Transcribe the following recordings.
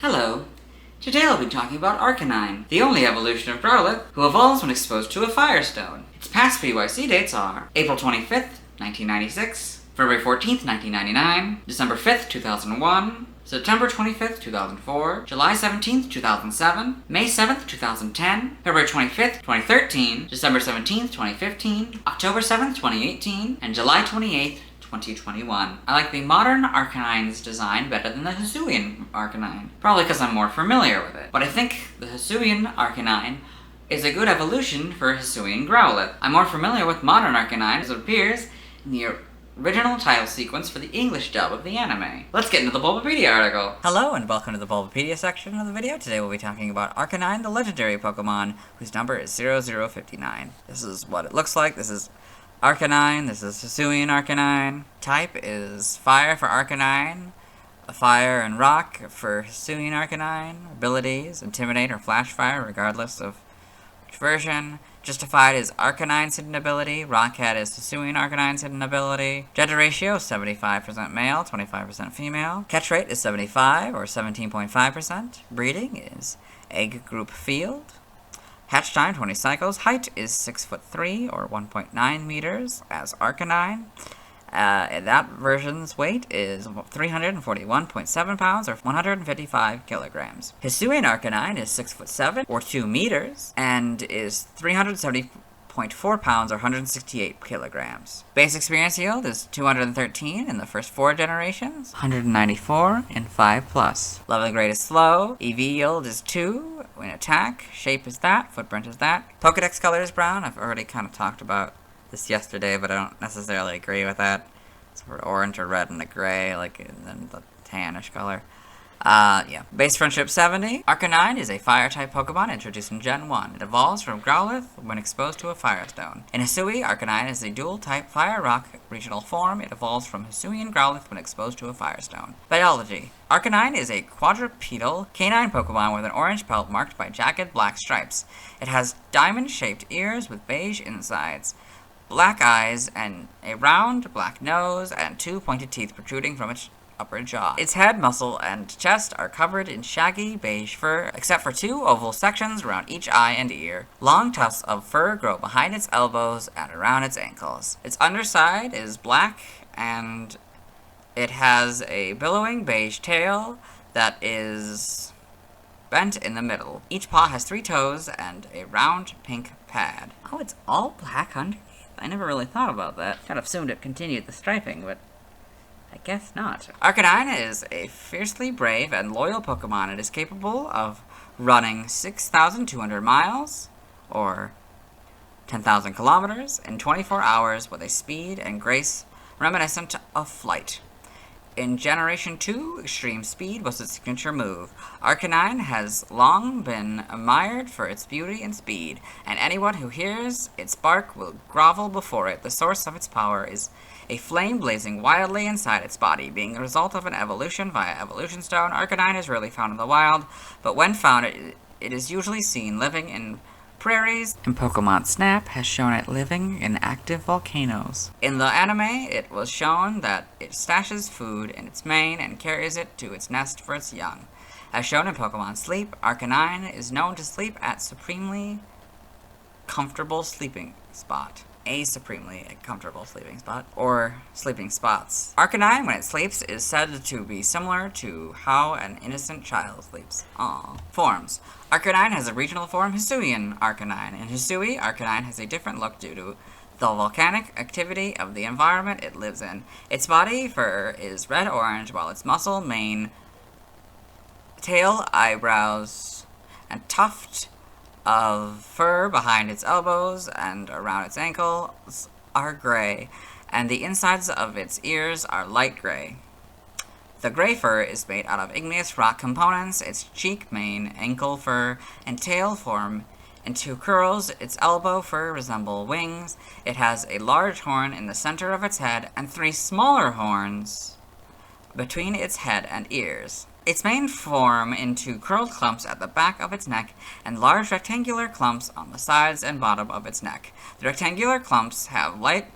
Hello. Today I'll be talking about Arcanine, the only evolution of Growlithe who evolves when exposed to a Firestone. Its past PYC dates are April 25th, 1996, February 14th, 1999, December 5th, 2001, September 25th, 2004, July 17th, 2007, May 7th, 2010, February 25th, 2013, December 17th, 2015, October 7th, 2018, and July 28th, 2021. I like the modern Arcanine's design better than the Hisuian Arcanine, probably because I'm more familiar with it. But I think the Hisuian Arcanine is a good evolution for Hisuian Growlithe. I'm more familiar with modern Arcanine as it appears in the original title sequence for the English dub of the anime. Let's get into the Bulbapedia article. Hello and welcome to the Bulbapedia section of the video. Today we'll be talking about Arcanine, the legendary Pokemon, whose number is 0059. This is what it looks like. This is Arcanine, this is Hisuian Arcanine. Type is Fire for Arcanine, Fire and Rock for Hisuian Arcanine. Abilities, Intimidate or Flash Fire, regardless of which version. Justified is Arcanine's hidden ability. Rockhead is Hisuian Arcanine's hidden ability. Gender ratio is 75% male, 25% female. Catch rate is 75 or 17.5%. Breeding is Egg Group Field. Hatch time 20 cycles. Height is 6'3" or 1.9 meters as Arcanine. That version's weight is 341.7 pounds or 155 kilograms. Hisuian Arcanine is 6'7" or 2 meters and is 370.4 pounds or 168 kilograms. Base experience yield is 213 in the first 4 generations, 194 in 5+. Leveling rate is slow. EV yield is 2 in attack. Shape is that. Footprint is that. Pokedex color is brown. I've already kind of talked about this yesterday, but I don't necessarily agree with that. It's sort of orange or red and a gray, like and then the tannish color. Yeah. Base friendship 70. Arcanine is a fire-type Pokemon introduced in Gen 1. It evolves from Growlithe when exposed to a Firestone. In Hisui, Arcanine is a dual-type Fire-Rock regional form. It evolves from Hisuian Growlithe when exposed to a Firestone. Biology. Arcanine is a quadrupedal canine Pokemon with an orange pelt marked by jagged black stripes. It has diamond-shaped ears with beige insides, black eyes, and a round black nose, and 2 pointed teeth protruding from its upper jaw. Its head, muscle, and chest are covered in shaggy beige fur, except for 2 oval sections around each eye and ear. Long tufts of fur grow behind its elbows and around its ankles. Its underside is black, and it has a billowing beige tail that is bent in the middle. Each paw has 3 toes and a round pink pad. Oh, it's all black underneath? I never really thought about that. Kind of assumed it continued the striping, but I guess not. Arcanine is a fiercely brave and loyal Pokemon. It is capable of running 6,200 miles, or 10,000 kilometers, in 24 hours with a speed and grace reminiscent of flight. In Generation 2, Extreme Speed was its signature move. Arcanine has long been admired for its beauty and speed, and anyone who hears its bark will grovel before it. The source of its power is a flame blazing wildly inside its body. Being a result of an evolution via Evolution Stone, Arcanine is rarely found in the wild, but when found, it is usually seen living in prairies, and Pokemon Snap has shown it living in active volcanoes. In the anime, it was shown that it stashes food in its mane and carries it to its nest for its young. As shown in Pokemon Sleep, Arcanine is known to sleep at supremely comfortable sleeping spot. A supremely comfortable sleeping spot, or sleeping spots. Arcanine, when it sleeps, is said to be similar to how an innocent child sleeps. Aww. Forms. Arcanine has a regional form, Hisuian Arcanine. In Hisui, Arcanine has a different look due to the volcanic activity of the environment it lives in. Its body fur is red-orange, while its muscle, mane, tail, eyebrows, and tuft of fur behind its elbows and around its ankles are gray, and the insides of its ears are light gray. The gray fur is made out of igneous rock components. Its cheek, mane, ankle fur, and tail form into curls. Its elbow fur resemble wings. It has a large horn in the center of its head and 3 smaller horns between its head and ears. Its mane form into curled clumps at the back of its neck and large rectangular clumps on the sides and bottom of its neck. The rectangular clumps have light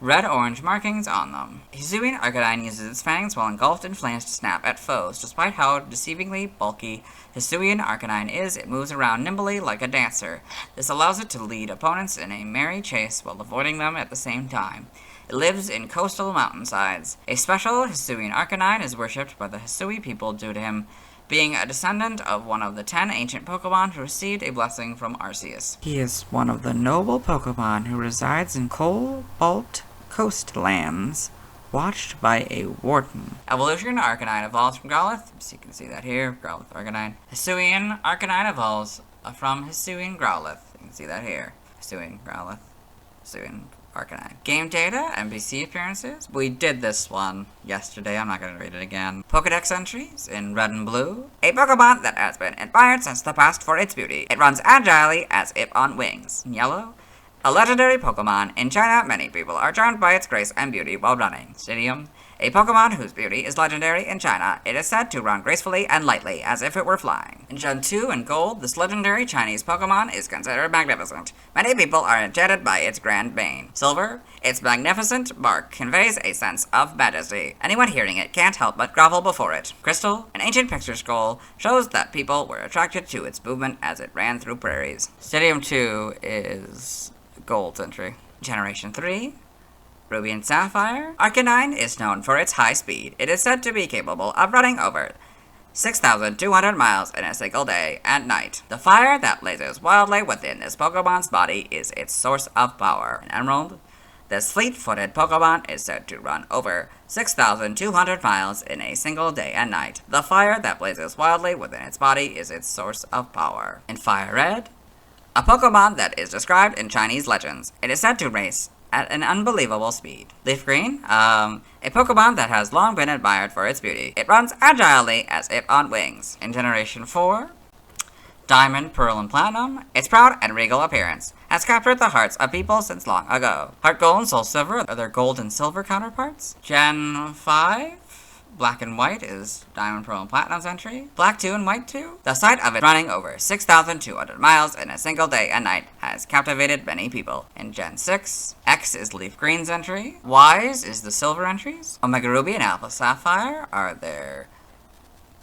red-orange markings on them. Hisuian Arcanine uses its fangs while engulfed in flames to snap at foes. Despite how deceivingly bulky Hisuian Arcanine is, it moves around nimbly like a dancer. This allows it to lead opponents in a merry chase while avoiding them at the same time. It lives in coastal mountainsides. A special Hisuian Arcanine is worshipped by the Hisui people due to him being a descendant of one of the 10 ancient Pokemon who received a blessing from Arceus. He is one of the noble Pokemon who resides in Cobalt coastlands, watched by a warden. Evolution Arcanine evolves from Growlithe. So you can see that here, Growlithe Arcanine. Hisuian Arcanine evolves from Hisuian Growlithe. You can see that here. Hisuian Growlithe. Hisuian Arcanine. Game data, NPC appearances. We did this one yesterday. I'm not going to read it again. Pokedex entries in red and blue. A Pokemon that has been admired since the past for its beauty. It runs agilely as if on wings. In yellow. A legendary Pokemon. In China, many people are charmed by its grace and beauty while running. Stadium. A Pokemon whose beauty is legendary in China. It is said to run gracefully and lightly, as if it were flying. In Gen 2 and Gold, this legendary Chinese Pokemon is considered magnificent. Many people are enchanted by its grand mane. Silver. Its magnificent bark conveys a sense of majesty. Anyone hearing it can't help but grovel before it. Crystal. An ancient picture scroll shows that people were attracted to its movement as it ran through prairies. Stadium 2 is Gold's entry. Generation 3. Ruby and Sapphire. Arcanine is known for its high speed. It is said to be capable of running over 6,200 miles in a single day and night. The fire that blazes wildly within this Pokemon's body is its source of power. An Emerald. This fleet-footed Pokemon is said to run over 6,200 miles in a single day and night. The fire that blazes wildly within its body is its source of power. In Fire Red. A Pokemon that is described in Chinese legends. It is said to race at an unbelievable speed. Leaf Green, a Pokemon that has long been admired for its beauty. It runs agilely as if on wings. In Generation 4, Diamond, Pearl, and Platinum, its proud and regal appearance has captured the hearts of people since long ago. Heart Gold and Soul Silver are their gold and silver counterparts. Gen 5, Black and White is Diamond, Pearl, and Platinum's entry. Black 2 and White 2. The sight of it running over 6,200 miles in a single day and night has captivated many people. In Gen 6, X is Leaf Green's entry. Y's is the Silver entries. Omega Ruby and Alpha Sapphire are their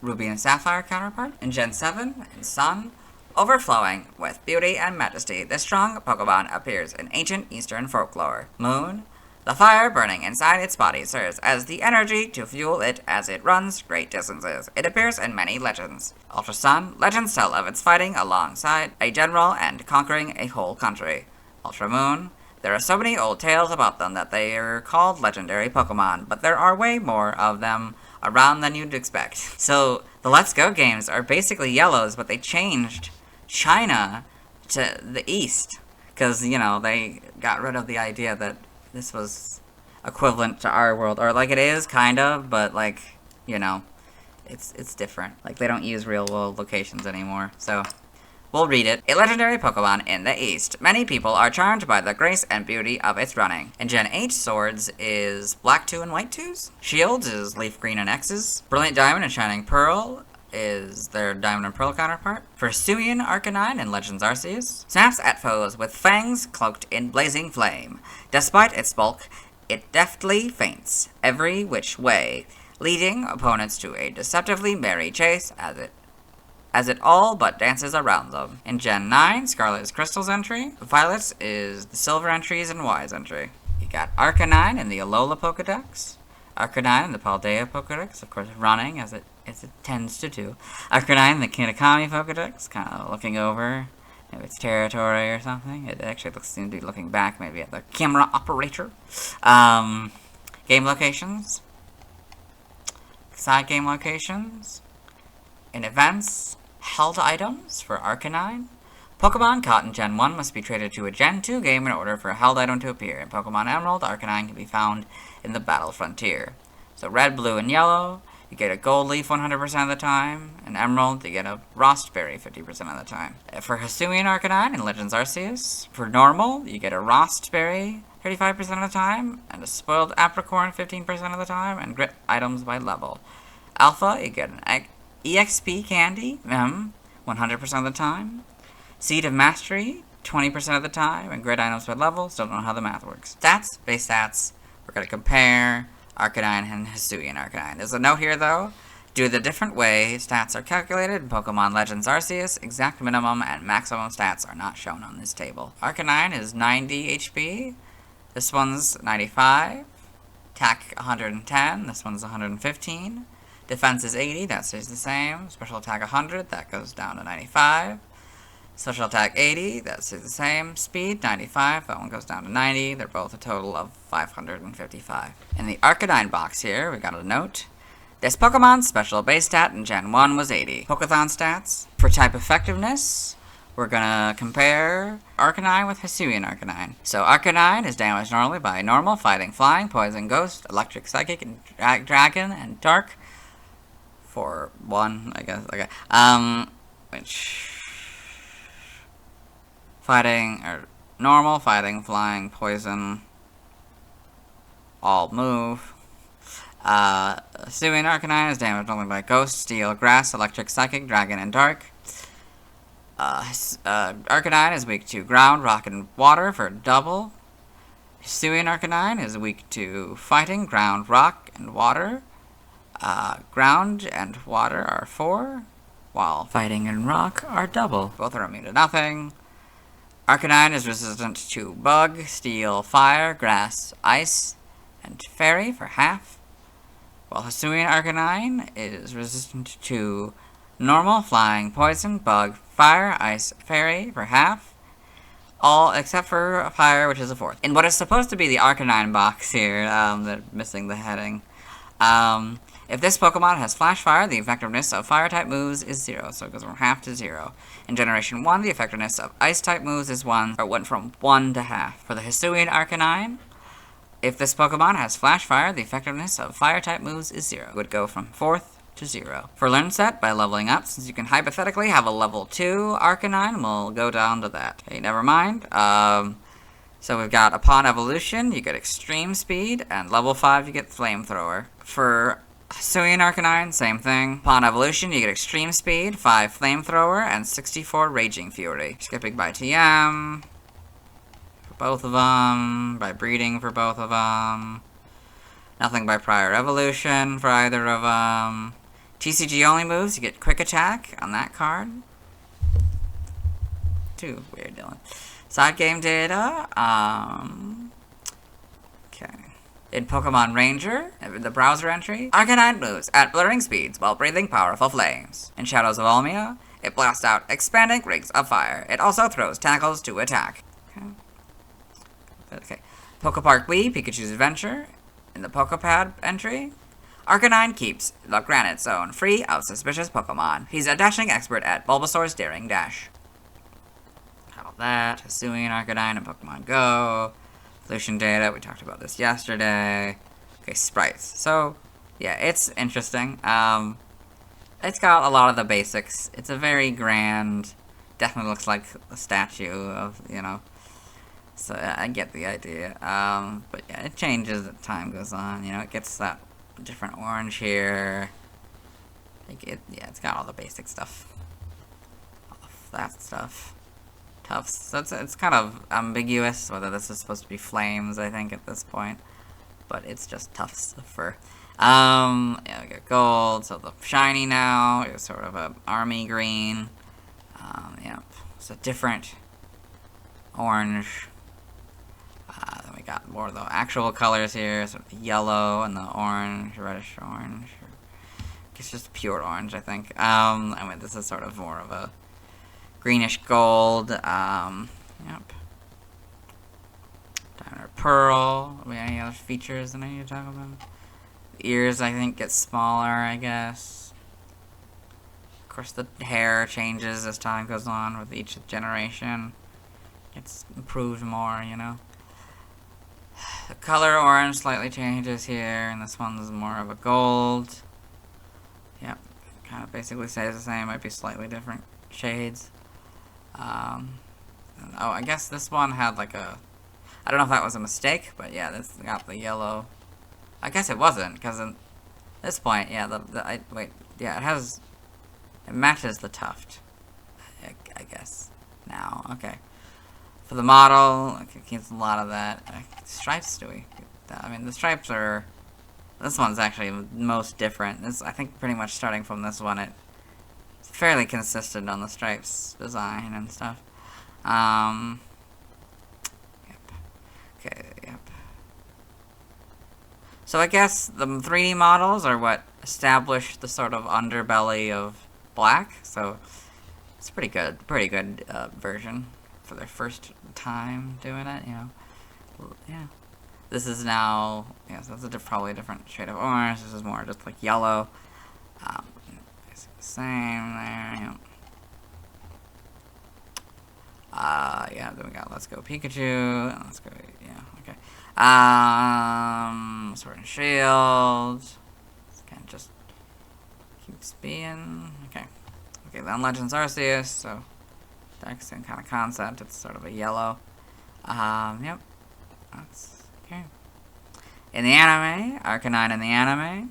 Ruby and Sapphire counterpart. In Gen 7, in Sun, overflowing with beauty and majesty, this strong Pokemon appears in ancient Eastern folklore. Moon. The fire burning inside its body serves as the energy to fuel it as it runs great distances. It appears in many legends. Ultra Sun. Legends tell of its fighting alongside a general and conquering a whole country. Ultra Moon. There are so many old tales about them that they are called legendary Pokemon, but there are way more of them around than you'd expect. So, the Let's Go games are basically yellows, but they changed China to the East. Because, you know, they got rid of the idea that this was equivalent to our world, or like it is kind of, but like, you know, it's different. Like they don't use real world locations anymore. So we'll read it. A legendary Pokemon in the East. Many people are charmed by the grace and beauty of its running. In Gen 8, Swords is Black 2 and White 2s. Shields is Leaf Green and X's. Brilliant Diamond and Shining Pearl is their Diamond and Pearl counterpart. Hisuian Arcanine in Legends Arceus snaps at foes with fangs cloaked in blazing flame. Despite its bulk, it deftly feints every which way, leading opponents to a deceptively merry chase as it all but dances around them. In Gen 9, Scarlet is Crystal's entry. Violet is the Silver entries and Y's entry. You got Arcanine in the Alola Pokedex. Arcanine in the Paldea Pokedex, of course, running as it tends to do. Arcanine in the Kitakami Pokedex, kind of looking over maybe its territory or something. It actually seems to be looking back maybe at the camera operator. Game locations. Side game locations. In events, held items for Arcanine. Pokemon caught in Gen 1 must be traded to a Gen 2 game in order for a held item to appear. In Pokemon Emerald, Arcanine can be found in the Battle Frontier. So red, blue, and yellow, you get a gold leaf 100% of the time. In Emerald, you get a Rost Berry 50% of the time. For Hisuian Arcanine in Legends Arceus, for normal, you get a Rost Berry 35% of the time, and a Spoiled Apricorn 15% of the time, and grit items by level. Alpha, you get an EXP candy, 100% of the time. Seed of Mastery, 20% of the time, and grid items by level, still don't know how the math works. Stats, base stats, we're going to compare Arcanine and Hisuian Arcanine. There's a note here, though. Due to the different way stats are calculated in Pokemon Legends Arceus, exact minimum and maximum stats are not shown on this table. Arcanine is 90 HP. This one's 95. Attack 110. This one's 115. Defense is 80. That stays the same. Special attack 100. That goes down to 95. Special attack 80. That stays the same. Speed 95. That one goes down to 90. They're both a total of 555. In the Arcanine box here, we got a note. This Pokemon's special base stat in Gen 1 was 80. Pokeathon stats. For type effectiveness, we're gonna compare Arcanine with Hisuian Arcanine. So Arcanine is damaged normally by normal, fighting, flying, poison, ghost, electric, psychic, and dragon, and dark. For 1, I guess. Okay. Which fighting or normal, fighting, flying, poison, all move. Hisuian Arcanine is damaged only by ghost, steel, grass, electric, psychic, dragon, and dark. Arcanine is weak to ground, rock, and water for double. Hisuian Arcanine is weak to fighting, ground, rock, and water. Ground and water are 4, while fighting and rock are double. Both are immune to nothing. Arcanine is resistant to bug, steel, fire, grass, ice, and fairy for half. While Hisuian Arcanine is resistant to normal, flying, poison, bug, fire, ice, fairy for half. All except for fire, which is a 4th. In what is supposed to be the Arcanine box here, they're missing the heading. If this Pokemon has Flash Fire, the effectiveness of Fire-type moves is 0, so it goes from half to 0. In Generation 1, the effectiveness of Ice-type moves is 1, or it went from 1 to half. For the Hisuian Arcanine, if this Pokemon has Flash Fire, the effectiveness of Fire-type moves is 0. It would go from 4th to 0. For Learn Set, by leveling up, since you can hypothetically have a level 2 Arcanine, we'll go down to that. Okay, never mind. So we've got upon evolution, you get Extreme Speed, and level 5, you get Flamethrower. For Hisuian Arcanine, same thing. Upon evolution, you get Extreme Speed, 5 Flamethrower, and 64 Raging Fury. Skipping by TM for both of them, by breeding for both of them. Nothing by prior evolution for either of them. TCG only moves, you get Quick Attack on that card. Too weird, Dylan. Side game data, okay. In Pokemon Ranger, the browser entry, Arcanine moves at blurring speeds while breathing powerful flames. In Shadows of Almia, it blasts out expanding rings of fire. It also throws tackles to attack. Okay. Pokepark Wii, Pikachu's Adventure. In the Pokepad entry, Arcanine keeps the Granite Zone free of suspicious Pokemon. He's a dashing expert at Bulbasaur's Daring Dash. All that. Hisuian Arcanine and Pokemon Go. Evolution data, we talked about this yesterday. Okay, sprites. So, yeah, it's interesting. It's got a lot of the basics. It's a very grand, definitely looks like a statue of, you know. So, I get the idea. But yeah, it changes as time goes on. You know, it gets that different orange here. Yeah, it's got all the basic stuff. All of that stuff. Tufts. So it's kind of ambiguous whether this is supposed to be flames, I think, at this point. But it's just tufts of fur. Yeah, we got gold, so the shiny now is sort of a army green. Yeah, it's a different orange. Then we got more of the actual colors here, sort of the yellow and the orange, reddish orange. It's just pure orange, I think. I mean, this is sort of more of a greenish gold. Yep. Diamond or pearl. Are there any other features that I need to talk about? The ears, I think, get smaller, I guess. Of course, the hair changes as time goes on with each generation. It's improved more, you know. The color orange slightly changes here, and this one's more of a gold. Yep, kind of basically stays the same, might be slightly different shades. Oh, I guess this one had like a, I don't know if that was a mistake, but yeah, this got the yellow. I guess it wasn't, because at this point, yeah, wait, yeah, it matches the tuft, I guess, now, okay. For the model, it keeps a lot of that. Stripes, do we? I mean, the stripes are... This one's actually most different. This, I think, pretty much starting from this one, it's fairly consistent on the stripes design and stuff. Yep. Okay, yep. So I guess the 3D models are what established the sort of underbelly of black, so it's a pretty good version for their first time doing it, you know. Yeah. This is now, yes, that's probably a different shade of orange. This is more just like yellow. It's the same there, you know. Yeah, then we got Let's Go Pikachu, and Let's Go, yeah, okay. Sword and Shield. This kind of just keeps being, okay. Okay, then Legends Arceus, so dark same kind of concept. It's sort of a yellow. Yep. That's okay. In the anime, Arcanine in the anime.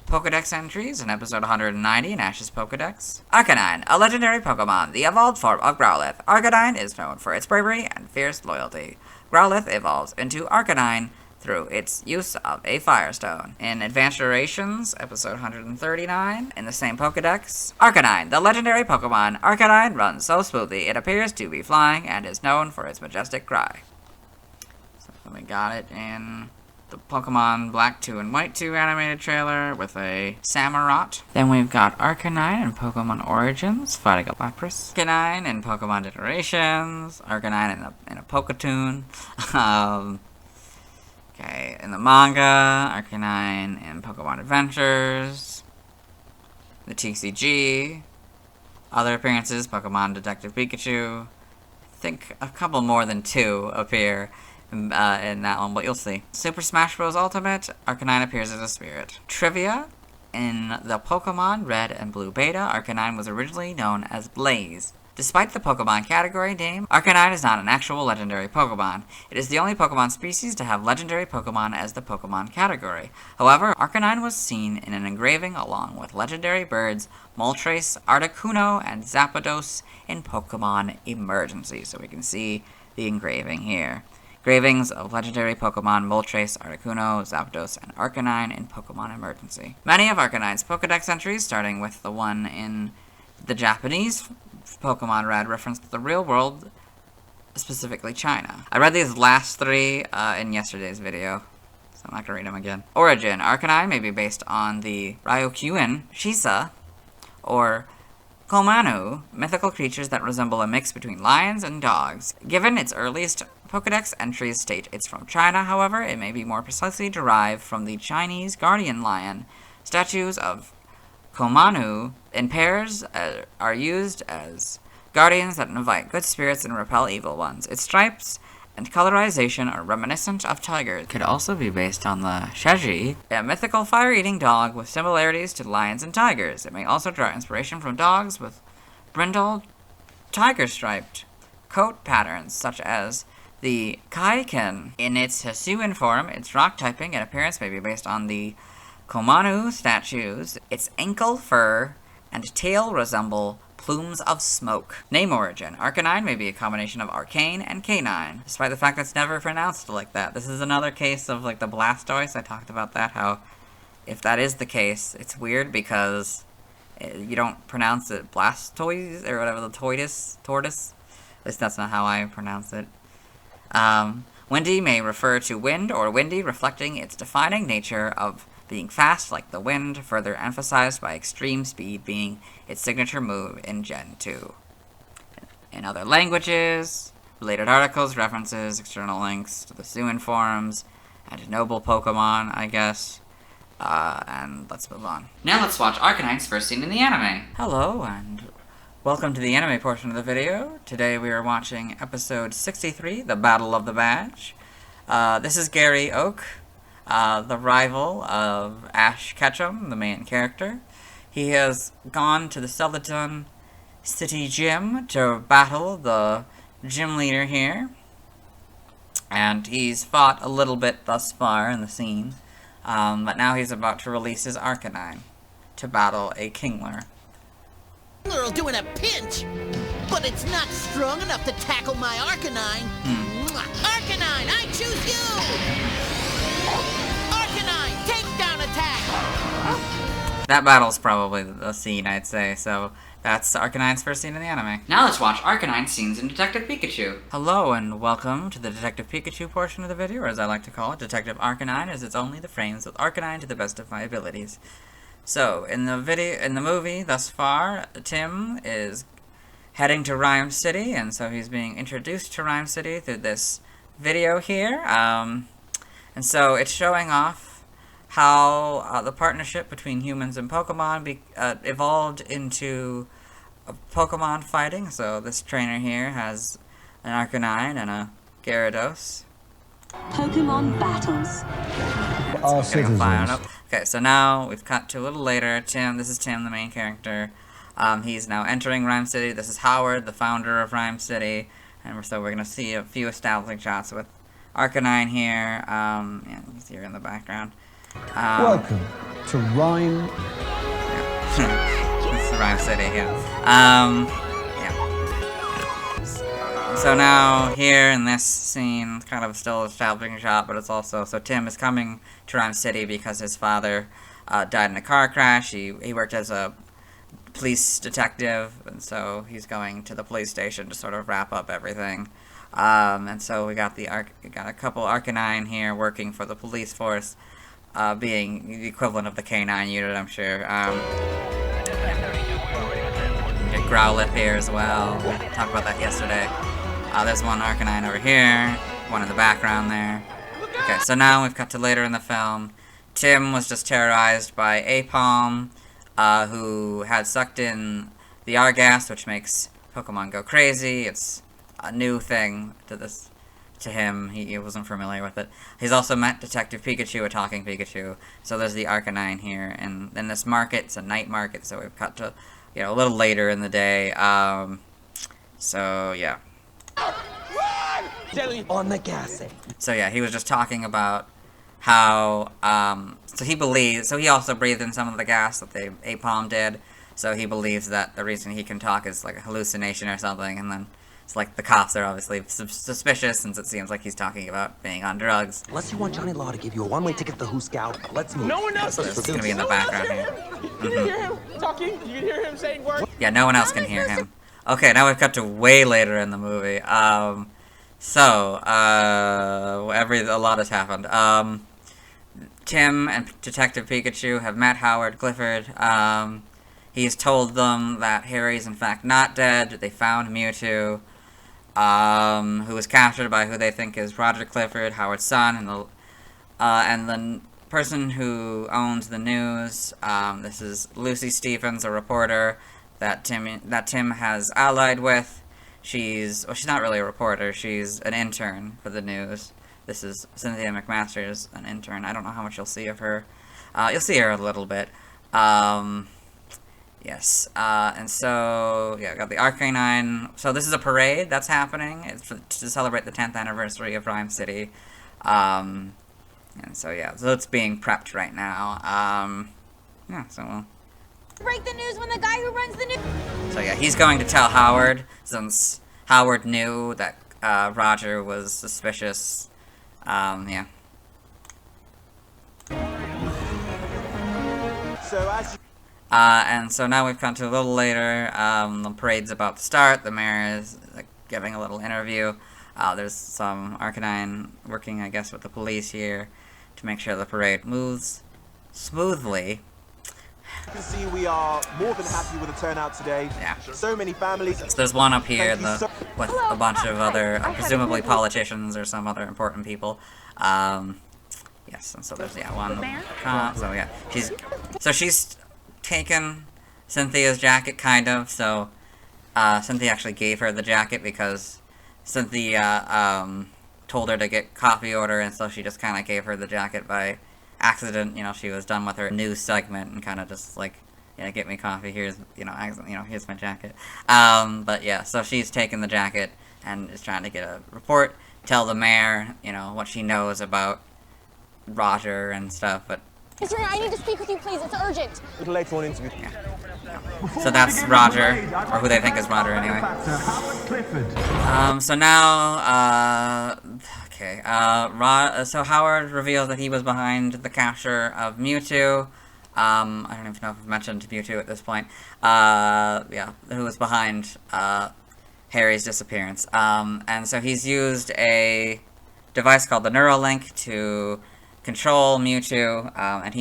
Pokedex entries in episode 190 in Ash's Pokedex. Arcanine, a legendary Pokemon, the evolved form of Growlithe. Arcanine is known for its bravery and fierce loyalty. Growlithe evolves into Arcanine through its use of a Firestone. In Advanced Durations, episode 139, in the same Pokedex, Arcanine, the legendary Pokemon. Arcanine runs so smoothly it appears to be flying and is known for its majestic cry. So we got it in the Pokemon Black 2 and White 2 animated trailer with a Samurott. Then we've got Arcanine in Pokemon Origins, fighting a Lapras. Arcanine in Pokemon Generations. Arcanine in a Poketoon. Okay, in the manga, Arcanine in Pokemon Adventures. The TCG. Other appearances, Pokemon Detective Pikachu. I think a couple more than 2 appear in that one, but you'll see. Super Smash Bros. Ultimate, Arcanine appears as a spirit. Trivia, in the Pokemon Red and Blue Beta, Arcanine was originally known as Blaze. Despite the Pokemon category name, Arcanine is not an actual legendary Pokemon. It is the only Pokemon species to have legendary Pokemon as the Pokemon category. However, Arcanine was seen in an engraving along with legendary birds Moltres, Articuno, and Zapdos in Pokemon Emergency. So we can see the engraving here. Engravings of legendary Pokemon Moltres, Articuno, Zapdos, and Arcanine in Pokemon Emergency. Many of Arcanine's Pokedex entries, starting with the one in the Japanese Pokemon Red, reference the real world, specifically China. I read these last 3 in yesterday's video, so I'm not gonna read them again. Origin. Arcanine may be based on the Ryukyuan, Shisa, or Komanu, mythical creatures that resemble a mix between lions and dogs. Given its earliest Pokedex entries state it's from China, however, it may be more precisely derived from the Chinese guardian lion. Statues of Komanu in pairs are used as guardians that invite good spirits and repel evil ones. Its stripes and colorization are reminiscent of tigers. It could also be based on the Sheji, a mythical fire-eating dog with similarities to lions and tigers. It may also draw inspiration from dogs with brindled, tiger-striped coat patterns, such as the Kaiken. In its Hisuian form, its rock typing and appearance may be based on the Komanu statues. Its ankle fur and tail resemble plumes of smoke. Name origin. Arcanine may be a combination of arcane and canine, despite the fact that it's never pronounced like that. This is another case of, like, the Blastoise. I talked about that, how if that is the case, it's weird because you don't pronounce it Blastoise, or whatever, the tortoise. At least that's not how I pronounce it. Windy may refer to wind or windy, reflecting its defining nature of being fast like the wind, further emphasized by extreme speed being its signature move in Gen 2. In other languages, related articles, references, external links to the Suin forums, and noble Pokemon, I guess. And let's move on. Now let's watch Arcanine's first scene in the anime. Hello, and welcome to the anime portion of the video. Today we are watching episode 63, The Battle of the Badge. This is Gary Oak, the rival of Ash Ketchum, the main character. He has gone to the Celadon City Gym to battle the gym leader here. And he's fought a little bit thus far in the scene. But now he's about to release his Arcanine to battle a Kingler. Will do in a pinch, but it's not strong enough to tackle my Arcanine. Arcanine, I choose you! Arcanine, takedown attack! That battle's probably the scene, I'd say, so that's Arcanine's first scene in the anime. Now let's watch Arcanine scenes in Detective Pikachu. Hello and welcome to the Detective Pikachu portion of the video, or as I like to call it, Detective Arcanine, as it's only the frames with Arcanine to the best of my abilities. So, in the movie thus far, Tim is heading to Rhyme City, and so he's being introduced to Rhyme City through this video here. And so it's showing off how the partnership between humans and Pokemon evolved into Pokemon fighting. So this trainer here has an Arcanine and a Gyarados. Pokemon battles. All citizens. Okay, so now we've cut to a little later. This is Tim, the main character. He's now entering Rhyme City. This is Howard, the founder of Rhyme City. And so we're going to see a few establishing shots with Arcanine here. Yeah, he's here in the background. Welcome to Rhyme. Yeah. This is Rhyme City, yeah. So now, here in this scene, kind of still establishing a shot, but it's also, so Tim is coming to Rhyme City because his father died in a car crash. He worked as a police detective, and so he's going to the police station to sort of wrap up everything. And so we got a couple Arcanine here working for the police force, being the equivalent of the K9 unit, I'm sure. Get Growlithe here as well. We talked about that yesterday. There's one Arcanine over here, one in the background there. Okay, so now we've cut to later in the film. Tim was just terrorized by Apalm, who had sucked in the R-gas, which makes Pokemon go crazy. It's a new thing to him. He wasn't familiar with it. He's also met Detective Pikachu, a talking Pikachu. So there's the Arcanine here, and then this market, it's a night market, so we've cut to, a little later in the day. So yeah. On the gas. So yeah, he was just talking about how, so he also breathed in some of the gas that the Apalm did, so he believes that the reason he can talk is like a hallucination or something, and then it's like the cops are obviously suspicious since it seems like he's talking about being on drugs. Unless you want Johnny Law to give you a one-way ticket to the Who Scout, let's move. No one else So this is going to be in the background here. You can hear him talking, you can hear him saying words. Yeah, no one else can hear him. Okay, now we've cut to way later in the movie. A lot has happened. Tim and Detective Pikachu have met Howard Clifford. He's told them that Harry's in fact not dead. They found Mewtwo, who was captured by who they think is Roger Clifford, Howard's son, and the person who owns the news. This is Lucy Stevens, a reporter that Tim has allied with. She's not really a reporter, she's an intern for the news. This is Cynthia McMaster's an intern. I don't know how much you'll see of her. You'll see her a little bit. Yes. And so, yeah, got the Arcanine. So this is a parade that's happening. It's to celebrate the 10th anniversary of Rhyme City. And so, yeah, so it's being prepped right now. Yeah, so we'll Break the news when the guy who runs the news. So yeah, he's going to tell Howard, since Howard knew that Roger was suspicious. Yeah. And so now we've come to a little later. The parade's about to start. The mayor is giving a little interview. There's some Arcanine working, I guess, with the police here to make sure the parade moves smoothly. You can see we are more than happy with the turnout today. Yeah. So many families. So there's one up here with a bunch of other, presumably politicians or some other important people. Yes, and so there's, one cop. So yeah, she's taken Cynthia's jacket, kind of. So Cynthia actually gave her the jacket because Cynthia told her to get coffee order, and so she just kind of gave her the jacket by accident. She was done with her news segment and kind of just like, get me coffee, here's, here's my jacket. But yeah, so she's taken the jacket and is trying to get a report, tell the mayor, what she knows about Roger and stuff, but Mr. I need to speak with you, please. It's urgent. A little later on interview. So that's Roger, or who they think is Roger anyway. So now, okay, so Howard reveals that he was behind the capture of Mewtwo. I don't even know if I've mentioned Mewtwo at this point. Yeah, who was behind, Harry's disappearance. And so he's used a device called the Neuralink to control Mewtwo, and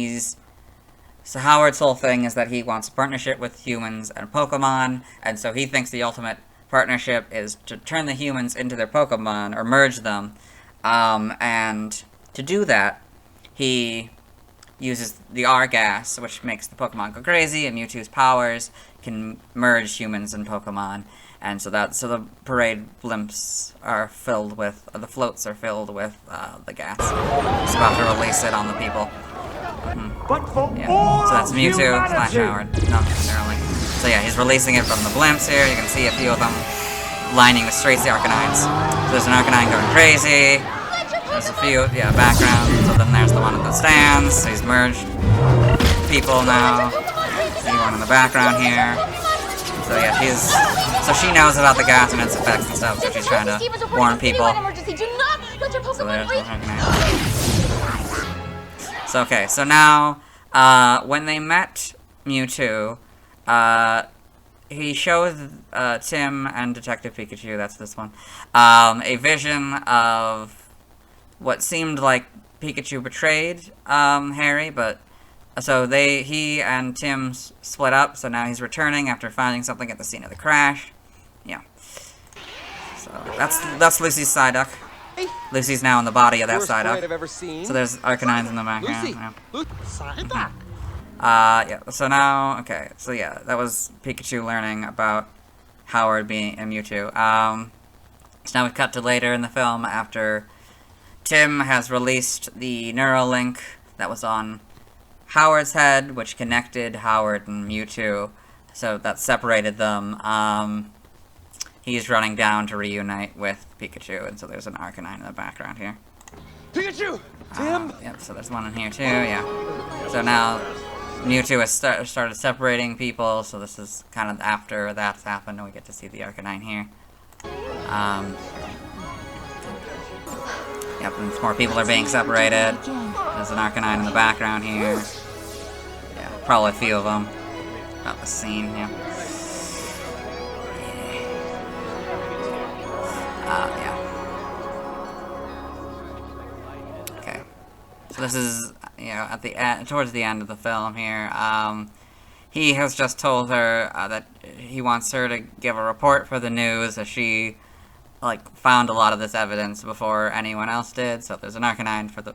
so Howard's whole thing is that he wants a partnership with humans and Pokemon, and so he thinks the ultimate partnership is to turn the humans into their Pokemon, or merge them, and to do that, he uses the R gas, which makes the Pokemon go crazy, and Mewtwo's powers can merge humans and Pokemon, and so the parade blimps are filled with, the floats are filled with, the gas. He's about to release it on the people. Yeah. So that's Mewtwo / Howard. No, Neuralink. So yeah, he's releasing it from the blimps here. You can see a few of them lining the streets, the Arcanines. So there's an Arcanine going crazy. There's a few, background. So then there's the one at the stands. So he's merged people now. See one in the background here. So yeah, so she knows about the gas and its effects and stuff, so she's trying to warn people. So there's the Arcanine. So okay, so now, when they met Mewtwo, he showed Tim and Detective Pikachu, that's this one, a vision of what seemed like Pikachu betrayed Harry, but so he and Tim split up, so now he's returning after finding something at the scene of the crash. Yeah. So that's Lucy's Psyduck. Lucy's now in the body of that Psyduck. So there's Arcanines in the background. Yeah. Yeah, so now, okay, so yeah, that was Pikachu learning about Howard being a Mewtwo. So now we cut to later in the film after Tim has released the Neuralink that was on Howard's head, which connected Howard and Mewtwo, so that separated them. He's running down to reunite with Pikachu, and so there's an Arcanine in the background here. Pikachu! Tim! Yep, so there's one in here too, yeah. So now Mewtwo has started separating people, so this is kind of after that's happened, and we get to see the Arcanine here. Yep, and more people are being separated. There's an Arcanine in the background here. Yeah, probably a few of them. About the scene, yeah. Yeah. Okay. So this is, at the end, towards the end of the film here. He has just told her that he wants her to give a report for the news, as she, found a lot of this evidence before anyone else did. So there's an Arcanine for the,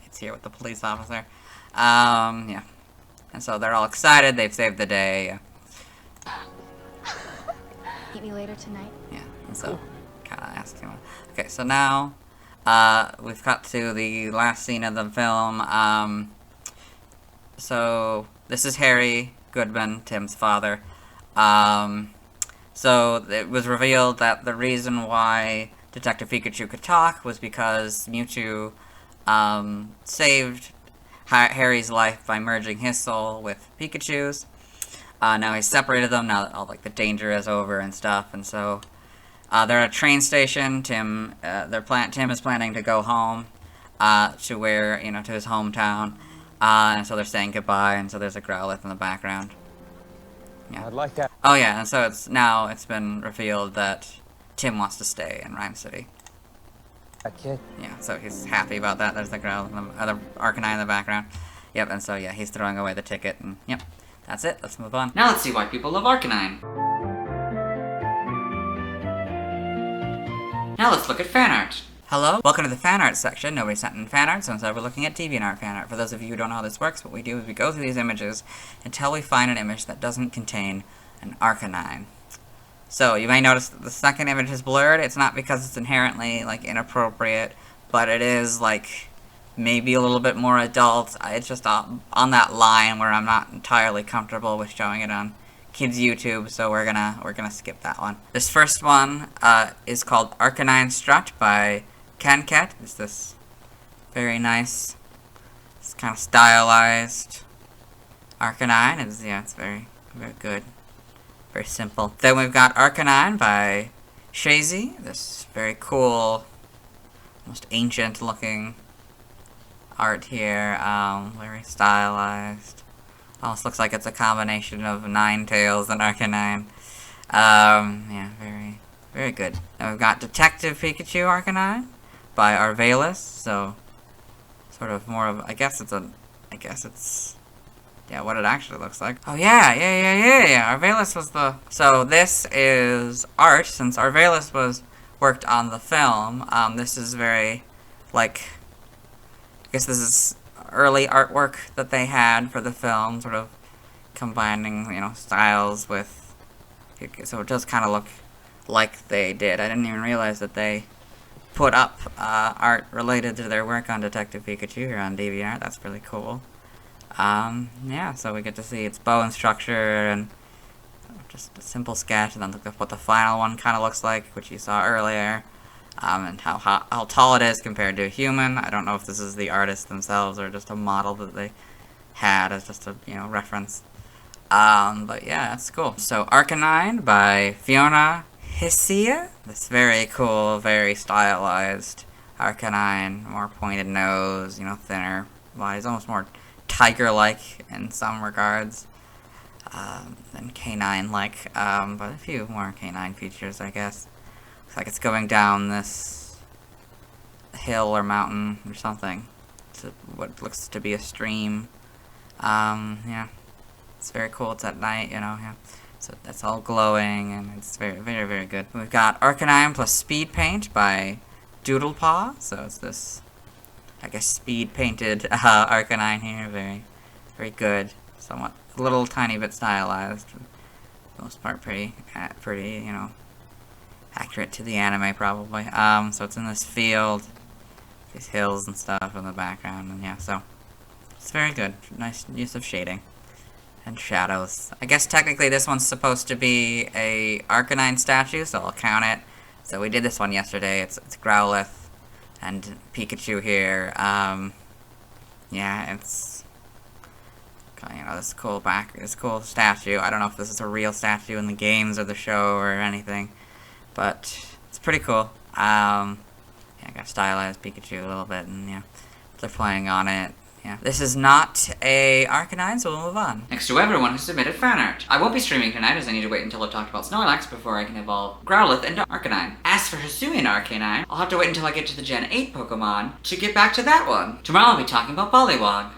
it's here with the police officer. Yeah. And so they're all excited. They've saved the day. Meet me later tonight. Yeah. And so, kind of asked him. Okay, so now, we've cut to the last scene of the film. So this is Harry Goodman, Tim's father. So it was revealed that the reason why Detective Pikachu could talk was because Mewtwo saved Harry's life by merging his soul with Pikachu's. Now he's separated them, now that all the danger is over and stuff, and so they're at a train station. Tim is planning to go home to where, to his hometown, and so they're saying goodbye, and so there's a Growlithe in the background. Yeah. I'd like that. Oh yeah, and so it's been revealed that Tim wants to stay in Rhyme City. Okay. Yeah, so he's happy about that. There's the Growlithe, and the other Arcanine in the background. Yep, and so yeah, he's throwing away the ticket, and yep, that's it. Let's move on. Now let's see why people love Arcanine. Now let's look at fan art. Hello, welcome to the fan art section. Nobody sent in fan art, so instead we're looking at DeviantArt fan art. For those of you who don't know how this works, what we do is we go through these images until we find an image that doesn't contain an Arcanine. So, you may notice that the second image is blurred. It's not because it's inherently, inappropriate, but it is, maybe a little bit more adult. It's just on that line where I'm not entirely comfortable with showing it on kids' YouTube, so we're gonna skip that one. This first one is called Arcanine Strut by Kenket. It's this very nice It's kind of stylized. Arcanine is, yeah, it's very, very good. Very simple. Then we've got Arcanine by Shazy. This very cool, almost ancient looking art here. Very stylized. Almost looks like it's a combination of Ninetales and Arcanine. Yeah, very, very good. Then we've got Detective Pikachu Arcanine by Arvelis. So, sort of more of, I guess it's, yeah, what it actually looks like. Oh yeah. Arvelis was the, so this is art, since Arvelis worked on the film. This is very, like, I guess this is early artwork that they had for the film, sort of combining, you know, styles with, so it does kind of look like they did. I didn't even realize that they put up art related to their work on Detective Pikachu here on DeviantArt. That's really cool. Yeah, so we get to see its bow and structure, and just a simple sketch, and then look at what the final one kind of looks like, which you saw earlier, and how tall it is compared to a human. I don't know if this is the artists themselves or just a model that they had as just a, you know, reference. But yeah, that's cool. So Arcanine by Fiona Hisia. This very cool, very stylized Arcanine, more pointed nose, you know, thinner body. It's almost more tiger-like in some regards than canine-like, but a few more canine features, I guess. Looks like it's going down this hill or mountain or something to what looks to be a stream. Yeah, it's very cool. It's at night, you know, yeah. So that's all glowing, and it's very, very, very good. We've got Arcanine plus Speed Paint by Doodlepaw, so it's this, I guess, speed painted Arcanine here. Very, very good. Somewhat, a little tiny bit stylized. For the most part, pretty, you know, accurate to the anime probably. So it's in this field, these hills and stuff in the background, and yeah, so it's very good. Nice use of shading and shadows. I guess technically this one's supposed to be a Arcanine statue, so I'll count it. So we did this one yesterday. It's Growlithe and Pikachu here. Yeah, it's, you know, this cool statue. I don't know if this is a real statue in the games or the show or anything, but it's pretty cool. Yeah, I got stylized Pikachu a little bit, and yeah, they're playing on it. Yeah, this is not a Arcanine, so we'll move on. Next to everyone who submitted fan art. I won't be streaming tonight, as I need to wait until I've talked about Snorlax before I can evolve Growlithe into Arcanine. As for Hisuian Arcanine, I'll have to wait until I get to the Gen 8 Pokemon to get back to that one. Tomorrow I'll be talking about Bullywog.